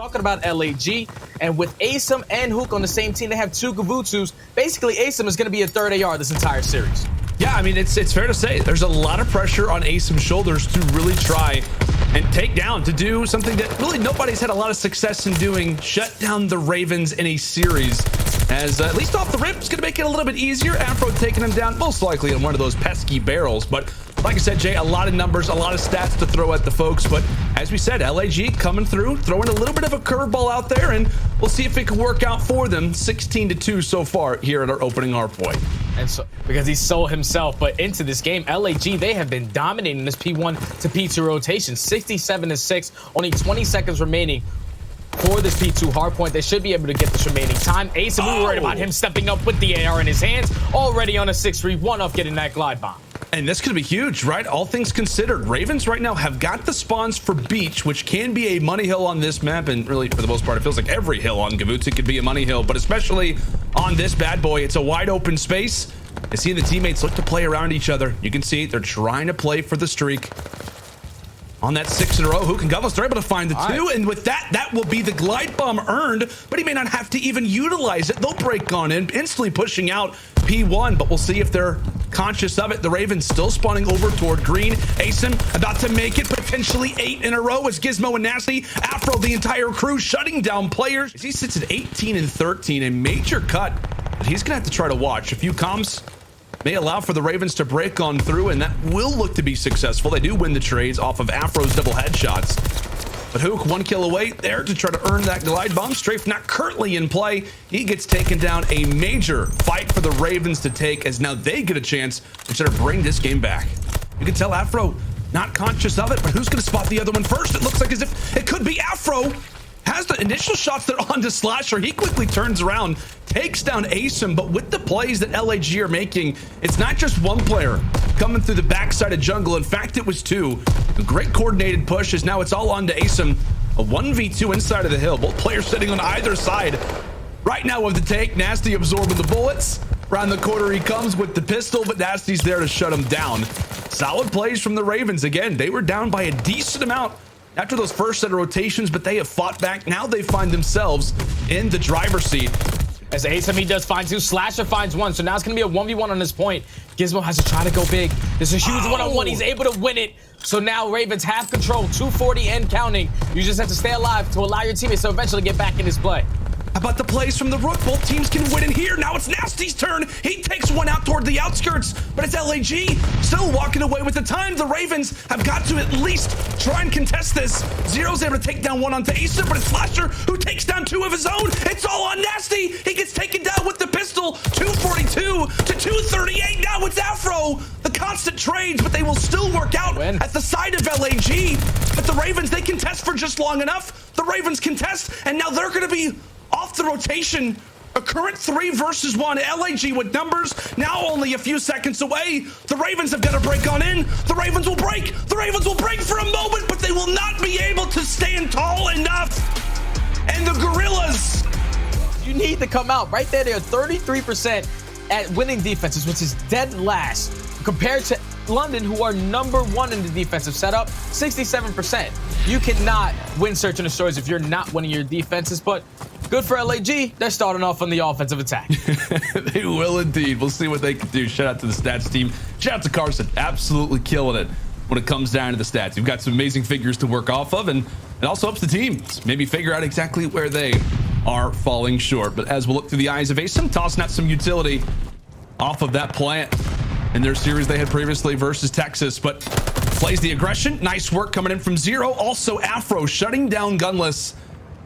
Talking about LAG, and with Asim and Hook on the same team, they have two Gavutsus. Basically, Asim is going to be a third AR this entire series. Yeah, I mean, it's fair to say there's a lot of pressure on Asim's shoulders to really try and take down, to do something that really nobody's had a lot of success in doing, shut down the Ravens in a series. As at least off the rip, it's going to make it a little bit easier. Afro taking him down, most likely in one of those pesky barrels. But like I said, Jay, a lot of numbers, a lot of stats to throw at the folks. But as we said, LAG coming through, throwing a little bit of a curveball out there, and we'll see if it can work out for them. 16-2 so far here at our opening Hardpoint. And so, because he's so himself, but into this game, LAG, they have been dominating this P1 to P2 rotation. 67-6, only 20 seconds remaining for this P2 hardpoint. They should be able to get this remaining time. Asim, we were worried about him stepping up with the AR in his hands, already on a 6-3, off getting that glide bomb. And this could be huge, right? All things considered, Ravens right now have got the spawns for Beach, which can be a money hill on this map. And really, for the most part, it feels like every hill on Gavutsu could be a money hill, but especially on this bad boy, it's a wide open space. I see the teammates look to play around each other. You can see they're trying to play for the streak. On that 6 in a row, Hook and Guerrillas, they're able to find the two, and with that, that will be the glide bomb earned, but he may not have to even utilize it. They'll break on in, instantly pushing out P1, but we'll see if they're conscious of it. The Ravens still spawning over toward green. Asim about to make it, potentially 8 in a row as Gizmo and Nasty, Afro, the entire crew shutting down players. As he sits at 18-13, a major cut, but he's gonna have to try to watch. A few comms may allow for the Ravens to break on through, and that will look to be successful. They do win the trades off of Afro's double headshots. But Hook, 1 kill away there to try to earn that glide bomb. Strafe not currently in play. He gets taken down. A major fight for the Ravens to take, as now they get a chance to try to bring this game back. You can tell Afro not conscious of it, but who's going to spot the other one first? It looks like as if it could be Afro. Has the initial shots that are onto Slasher. He quickly turns around, takes down Asim, but with the plays that LAG are making, it's not just one player coming through the backside of jungle. In fact, it was two. A great coordinated push, as now it's all on to Asim. A 1v2 inside of the hill. Both players sitting on either side right now of the take. Nasty absorbing the bullets. Around the corner he comes with the pistol, but Nasty's there to shut him down. Solid plays from the Ravens. Again, they were down by a decent amount after those first set of rotations, but they have fought back. Now they find themselves in the driver's seat. As Asim, he does find two. Slasher finds one. So now it's going to be a 1v1 on this point. Gizmo has to try to go big. There's a huge one-on-one. He's able to win it. So now Ravens have control. 240 and counting. You just have to stay alive to allow your teammates to eventually get back in this play. How about the plays from the Rook? Both teams can win in here. Now it's Nasty's turn. He takes one out toward the outskirts, but it's LAG still walking away with the time. The Ravens have got to at least try and contest this. Zero's able to take down one onto Asim, but it's Slasher who takes down two of his own. It's all on Nasty. He gets taken down with the pistol. 242 to 238. Now it's Afro. The constant trades, but they will still work out at the side of LAG. But the Ravens, they contest for just long enough. The Ravens contest, and now they're going to be off the rotation. A current 3 versus 1. LAG with numbers now only a few seconds away. The Ravens have got to break on in. The Ravens will break. The Ravens will break for a moment, but they will not be able to stand tall enough. And the Guerrillas, you need to come out right there. They're 33% at winning defenses, which is dead last compared to London, who are #1 in the defensive setup, 67%. You cannot win search and destroys if you're not winning your defenses, but good for LAG. They're starting off on the offensive attack. They will indeed. We'll see what they can do. Shout out to the stats team. Shout out to Carson. Absolutely killing it when it comes down to the stats. You've got some amazing figures to work off of, and it also helps the team maybe figure out exactly where they are falling short. But as we'll look through the eyes of Asim, tossing out some utility off of that plant in their series they had previously versus Texas, but plays the aggression. Nice work coming in from Zero. Also Afro shutting down Gunless.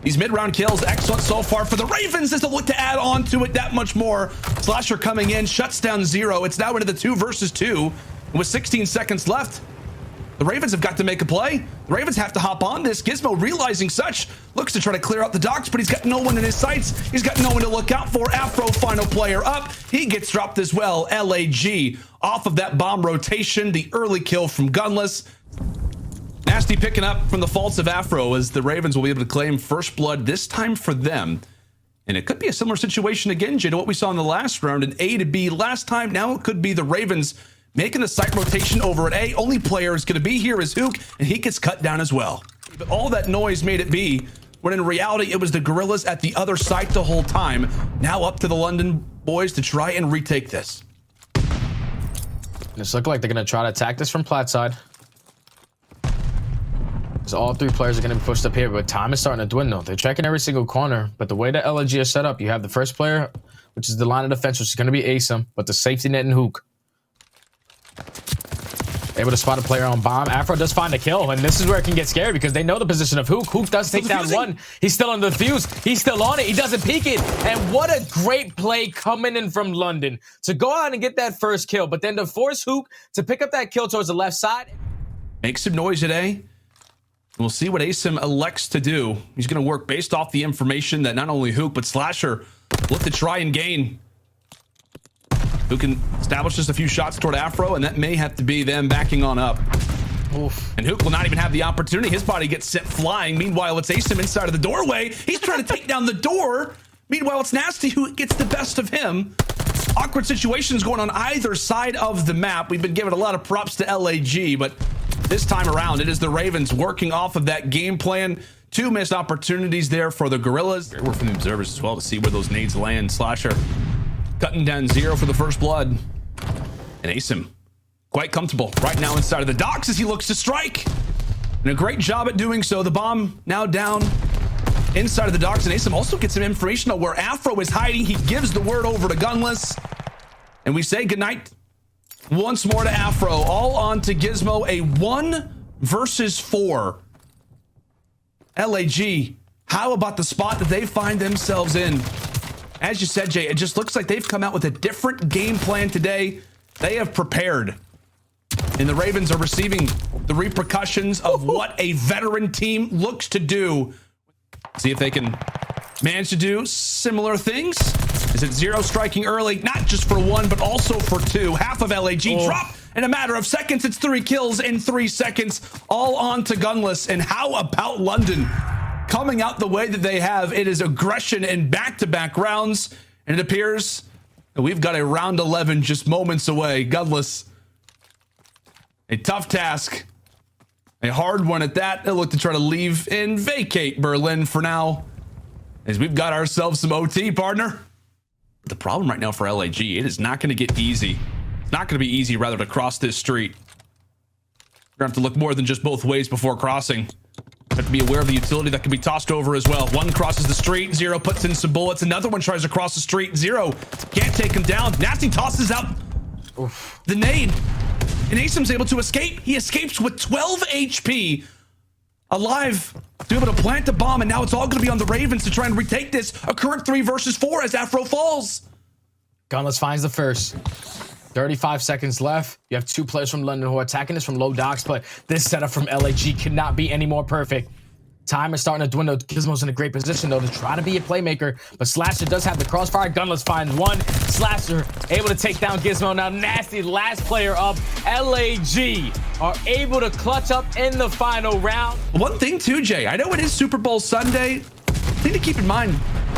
These mid-round kills, excellent so far for the Ravens as they look to add on to it that much more. Slasher coming in, shuts down Zero. It's now into the 2 versus 2. And with 16 seconds left, the Ravens have got to make a play. The Ravens have to hop on this. Gizmo, realizing such, looks to try to clear out the docks, but he's got no one in his sights. He's got no one to look out for. Afro, final player up. He gets dropped as well. LAG off of that bomb rotation. The early kill from Gunless. Nasty picking up from the faults of Afro, as the Ravens will be able to claim first blood, this time for them. And it could be a similar situation again, Jay, to what we saw in the last round, an A to B last time. Now it could be the Ravens making the site rotation over at A. Only player is going to be here is Hook, and he gets cut down as well. But all that noise made it be when in reality, it was the Guerrillas at the other site the whole time. Now up to the London boys to try and retake this. It's looking like they're going to try to attack this from plat side. So all three players are going to be pushed up here, but time is starting to dwindle. They're checking every single corner, but the way that LG is set up, you have the first player, which is the line of defense, which is going to be Asem, but the safety net and Hook. Able to spot a player on bomb. Afro does find a kill, and this is where it can get scary because they know the position of Hook. Hook does take down one. He's still under the fuse. He's still on it. He doesn't peek it. And what a great play coming in from London to go out and get that first kill, but then to force Hook to pick up that kill towards the left side. Make some noise today. We'll see what Asem elects to do. He's going to work based off the information that not only Hook, but Slasher look to try and gain. Who can establish just a few shots toward Afro, and that may have to be them backing on up. Oof. And Hook will not even have the opportunity. His body gets sent flying. Meanwhile, it's Asem inside of the doorway. He's trying to take down the door. Meanwhile, it's Nasty who gets the best of him. Awkward situations going on either side of the map. We've been giving a lot of props to LAG, but this time around, it is the Ravens working off of that game plan. 2 missed opportunities there for the Guerrillas. Great work from the observers as well to see where those nades land. Slasher cutting down 0 for the first blood. And Asem quite comfortable right now inside of the docks as he looks to strike. And a great job at doing so. The bomb now down inside of the docks. And Asem also gets some information on where Afro is hiding. He gives the word over to Gunless. And we say goodnight once more to Afro. All on to Gizmo. A 1 versus 4. LAG, how about the spot that they find themselves in? As you said, Jay, it just looks like they've come out with a different game plan today. They have prepared. And the Ravens are receiving the repercussions of what a veteran team looks to do. See if they can manage to do similar things. Is it 0 striking early? Not just for 1, but also for 2. Half of LAG drop in a matter of seconds. It's 3 kills in 3 seconds. All on to Gunless. And how about London coming out the way that they have? It is aggression in back-to-back rounds. And it appears that we've got a round 11 just moments away. Gunless, a tough task. A hard one at that. They'll look to try to leave and vacate Berlin for now, as we've got ourselves some OT, partner. But the problem right now for LAG, it is not going to get easy. It's not going to be easy, rather, to cross this street. We're going to have to look more than just both ways before crossing. Have to be aware of the utility that can be tossed over as well. 1 crosses the street, 0 puts in some bullets. Another one tries to cross the street, 0 can't take him down. Nasty tosses out the nade. And Asem's able to escape. He escapes with 12 HP. Alive to be able to plant the bomb, and now it's all going to be on the Ravens to try and retake this. A current 3 versus 4 as Afro falls. Gunless finds the first. 35 seconds left. You have 2 players from London who are attacking this from low docks, but this setup from LAG cannot be any more perfect. Time is starting to dwindle. Gizmo's in a great position, though, to try to be a playmaker, but Slasher does have the crossfire. Gunless finds 1. Slasher able to take down Gizmo. Now Nasty, last player up. LAG are able to clutch up in the final round. One thing too, Jay, I know it is Super Bowl Sunday. Thing to keep in mind,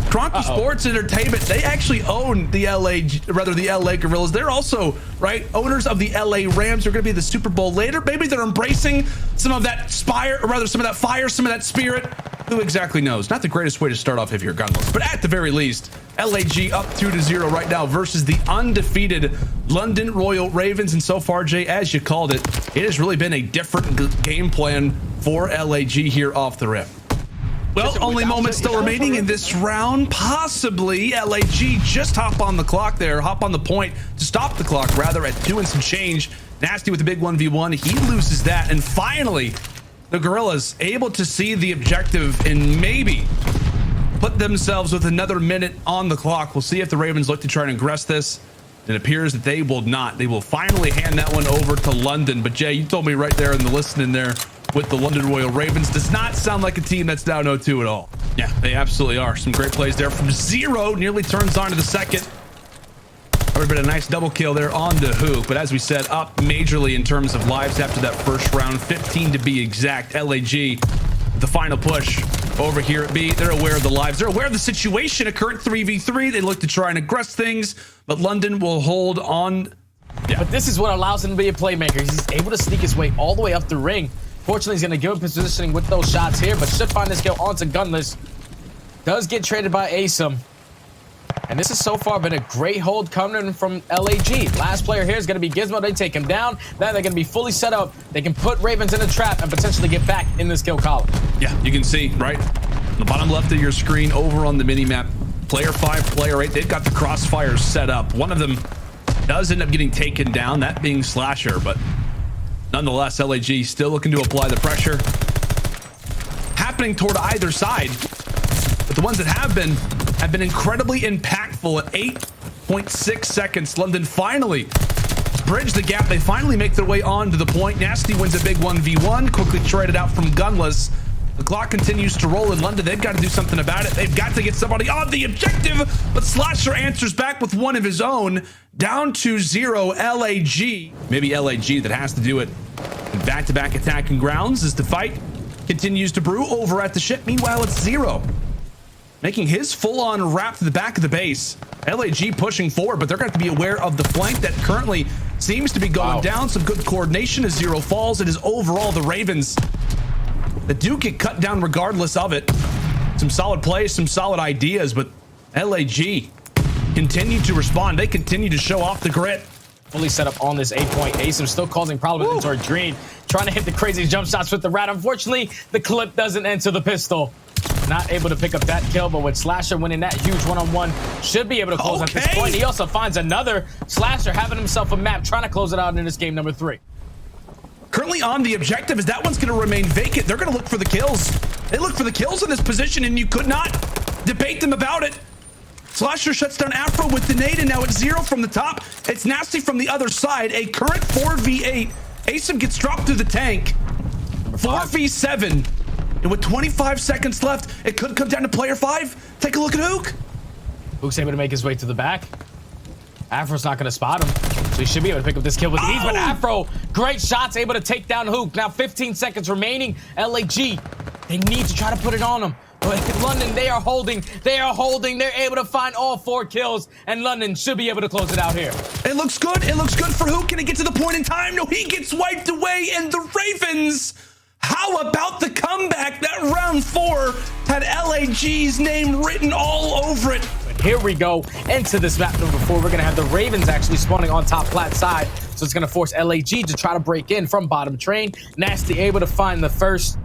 Cronky Sports Entertainment, they actually own the LA Guerrillas. They're also, right, owners of the LA Rams. They're going to be the Super Bowl later. Maybe they're embracing some of that fire, some of that spirit. Who exactly knows? Not the greatest way to start off if you're Gunless, but at the very least, LAG up 2-0 right now versus the undefeated London Royal Ravens. And so far, Jay, as you called it, it has really been a different game plan for LAG here off the rip. Well, only moments still remaining in this round. Possibly LAG just hop on the clock there, hop on the point to stop the clock, rather, at 2 and some change. Nasty with the big 1v1. He loses that. And finally, the Guerrillas able to see the objective and maybe put themselves with another minute on the clock. We'll see if the Ravens look to try and aggress this. It appears that they will not. They will finally hand that one over to London. But Jay, you told me right there in the listening there, with the London Royal Ravens, does not sound like a team that's down 0-2 at all. Yeah, they absolutely are. Some great plays there from 0, nearly turns on to the second. Would have been a nice double kill there on the Hook, but as we said, up majorly in terms of lives after that first round, 15 to be exact. LAG, the final push over here at B. They're aware of the lives. They're aware of the situation, a current 3v3. They look to try and aggress things, but London will hold on. Yeah. But this is what allows him to be a playmaker. He's able to sneak his way all the way up the ring. Fortunately, he's going to give up his positioning with those shots here, but should find this kill onto Gunless. Does get traded by Asum. And this has so far been a great hold coming from LAG. Last player here is going to be Gizmo. They take him down. Now they're going to be fully set up. They can put Ravens in a trap and potentially get back in this kill column. Yeah, you can see, right? On the bottom left of your screen over on the mini-map, player 5, player 8, they've got the crossfires set up. One of them does end up getting taken down, that being Slasher, but nonetheless, LAG still looking to apply the pressure. Happening toward either side, but the ones that have been incredibly impactful at 8.6 seconds. London finally bridge the gap. They finally make their way on to the point. Nasty wins a big 1v1, quickly traded out from Gunless. The clock continues to roll in London. They've got to do something about it. They've got to get somebody on the objective, but Slasher answers back with one of his own. Down to 0, LAG. Maybe LAG that has to do it in back-to-back attacking grounds as the fight continues to brew over at the ship. Meanwhile, it's 0. Making his full-on wrap to the back of the base. LAG pushing forward, but they're going to have to be aware of the flank that currently seems to be going down. Some good coordination as 0 falls. It is overall the Ravens that do get cut down regardless of it. Some solid plays, some solid ideas, but LAG continue to respond. They continue to show off the grit. Fully set up on this 8-point. Asum still causing problems into our Dream. Trying to hit the crazy jump shots with the rat. Unfortunately, the clip doesn't enter the pistol. Not able to pick up that kill, but with Slasher winning that huge one-on-one, should be able to close at this point. He also finds another Slasher having himself a map, trying to close it out in this game number 3. Currently on the objective, as that one's going to remain vacant. They're going to look for the kills. They look for the kills in this position, and you could not debate them about it. Slasher shuts down Afro with the nade, and now it's 0 from the top. It's Nasty from the other side. A current 4v8. Asum gets dropped through the tank. 4v7. And with 25 seconds left, it could come down to player 5. Take a look at Hook. Hook's able to make his way to the back. Afro's not going to spot him, so he should be able to pick up this kill with ease. But Afro, great shots, able to take down Hook. Now 15 seconds remaining. LAG, they need to try to put it on him. But London, they are holding. They're able to find all 4 kills, and London should be able to close it out here. It looks good. It looks good for Hook. Can it get to the point in time? No, he gets wiped away, and the Ravens. How about the comeback? That round 4 had LAG's name written all over it. But here we go into this map number 4. We're going to have the Ravens actually spawning on top plat side. So it's going to force LAG to try to break in from bottom train. Nasty able to find the first.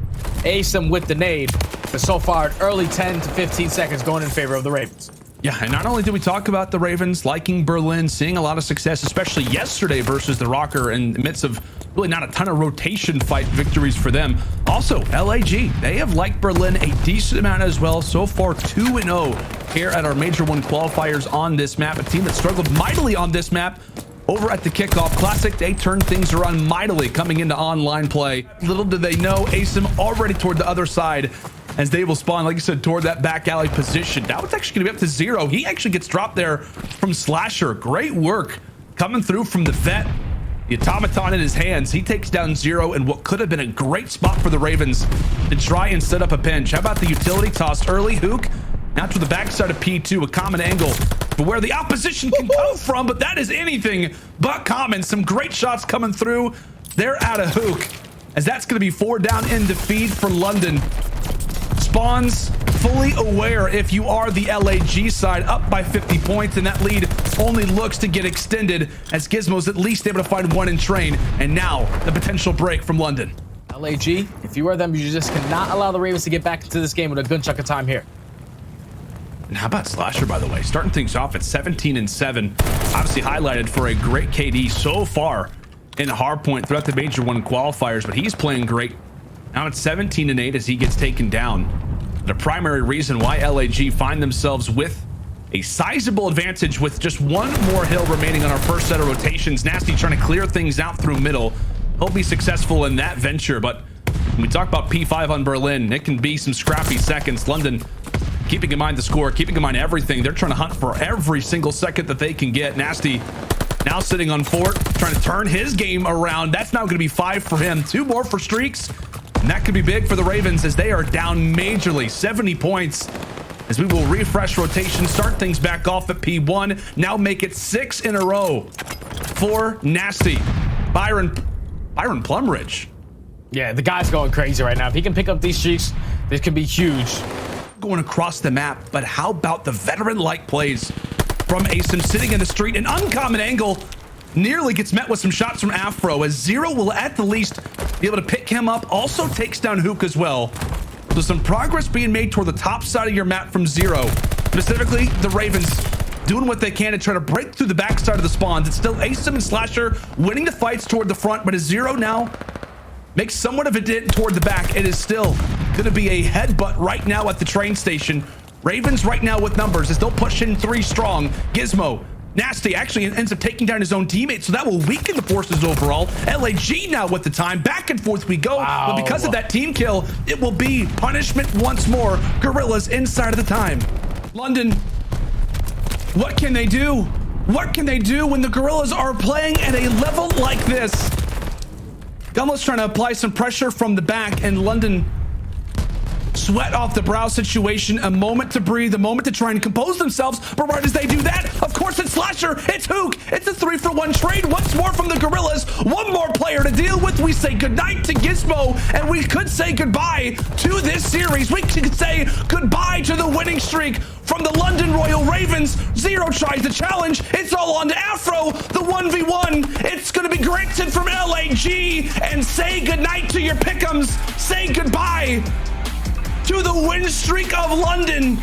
Asum with the nade. But so far, an early 10 to 15 seconds going in favor of the Ravens. Yeah, and not only did we talk about the Ravens liking Berlin, seeing a lot of success, especially yesterday versus the Rocker in the midst of really not a ton of rotation fight victories for them. Also, LAG, they have liked Berlin a decent amount as well. So far, 2-0 here at our Major 1 qualifiers on this map. A team that struggled mightily on this map over at the Kickoff Classic. They turned things around mightily coming into online play. Little did they know, Asum already toward the other side as they will spawn, like I said, toward that back alley position. Now it's actually going to be up to 0. He actually gets dropped there from Slasher. Great work coming through from the vet. The automaton in his hands. He takes down 0 in what could have been a great spot for the Ravens to try and set up a pinch. How about the utility tossed early? Hook now to the backside of P2, a common angle for where the opposition can come from, but that is anything but common. Some great shots coming through. They're out of Hook, as that's going to be 4 down in the feed for London. Spawns fully aware if you are the LAG side, up by 50 points, and that lead only looks to get extended as Gizmo's at least able to find 1 in train, and now the potential break from London. LAG, if you are them, you just cannot allow the Ravens to get back into this game with a good chunk of time here. And how about Slasher, by the way, starting things off at 17-7, obviously highlighted for a great KD so far in Hardpoint throughout the Major 1 qualifiers, but he's playing great. Now it's 17-8 as he gets taken down. The primary reason why LAG find themselves with a sizable advantage with just 1 more hill remaining on our first set of rotations. Nasty trying to clear things out through middle. He'll be successful in that venture, but when we talk about P5 on Berlin, it can be some scrappy seconds. London keeping in mind the score, keeping in mind everything. They're trying to hunt for every single second that they can get. Nasty now sitting on fort, trying to turn his game around. That's now going to be 5 for him. 2 more for streaks. And that could be big for the Ravens as they are down majorly, 70 points. As we will refresh rotation, start things back off at P1. Now make it 6 in a row for Nasty. Byron Plumridge Yeah, the guy's going crazy right now. If he can pick up these streaks, this could be huge. Going across the map, but how about the veteran-like plays from Asim sitting in the street? An uncommon angle nearly gets met with some shots from Afro, as Zero will at the least be able to pick him up. Also takes down Hook as well. So some progress being made toward the top side of your map from Zero. Specifically, the Ravens doing what they can to try to break through the backside of the spawns. It's still Asim and Slasher winning the fights toward the front, but as Zero now makes somewhat of a dent toward the back, it is still going to be a headbutt right now at the train station. Ravens right now with numbers as they'll push in 3 strong. Gizmo, Nasty actually ends up taking down his own teammate, so that will weaken the forces overall. LAG now with the time. Back and forth we go. Wow. But because of that team kill, it will be punishment once more. Guerrillas inside of the time. London, what can they do? What can they do when the Guerrillas are playing at a level like this? Gumlet's trying to apply some pressure from the back, and London sweat off the brow situation. A moment to breathe, a moment to try and compose themselves. But right as they do that, of course, it's Slasher, it's Hook. It's a 3-for-1 trade once more from the Guerrillas. One more player to deal with. We say goodnight to Gizmo, and we could say goodbye to this series. We could say goodbye to the winning streak from the London Royal Ravens. Zero tries the challenge. It's all on to Afro. The 1v1. It's going to be granted from LAG. And say goodnight to your pick'ems. Say goodbye to the win streak of London.